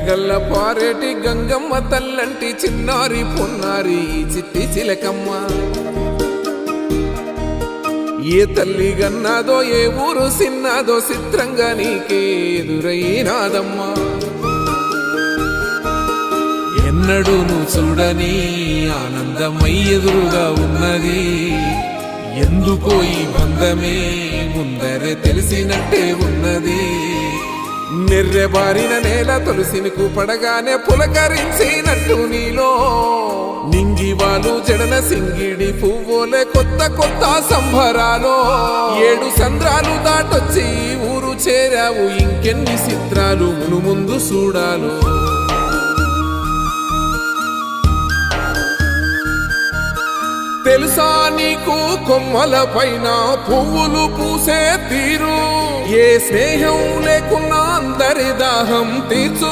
గల్ల పారేటి గంగమ్మ తల్లంటి చిన్నారి పొన్నారి చిట్టి చిలకమ్మ ఏ తల్లి గన్నాదో ఏ ఊరు సిన్నాదో చిత్రంగా నీకే ఎదురైనాదమ్మా ఎన్నడూ నువ్వు చూడని ఆనందమై ఎదురుగా ఉన్నది ఎందుకో ఈ బంధమే ముందరే తెలిసినట్టే ఉన్నది నెర్రెబారిన నేల తులసినికు పడగానే పులకరించినట్టు నీలో నింగివాలు జడన సింగిడి పువ్వులే కొత్త కొత్త సంబరాలో 7 సంద్రాలు దాటొచ్చి ఊరు చేరావు ఇంకెన్ని చిత్రాలు మును ముందు చూడాలో తెలుసా నీకు కొమ్మల పైన పువ్వులు పూసే తీరు ఏ స్నేహం లేకున్నా అందరి దాహం తీర్చును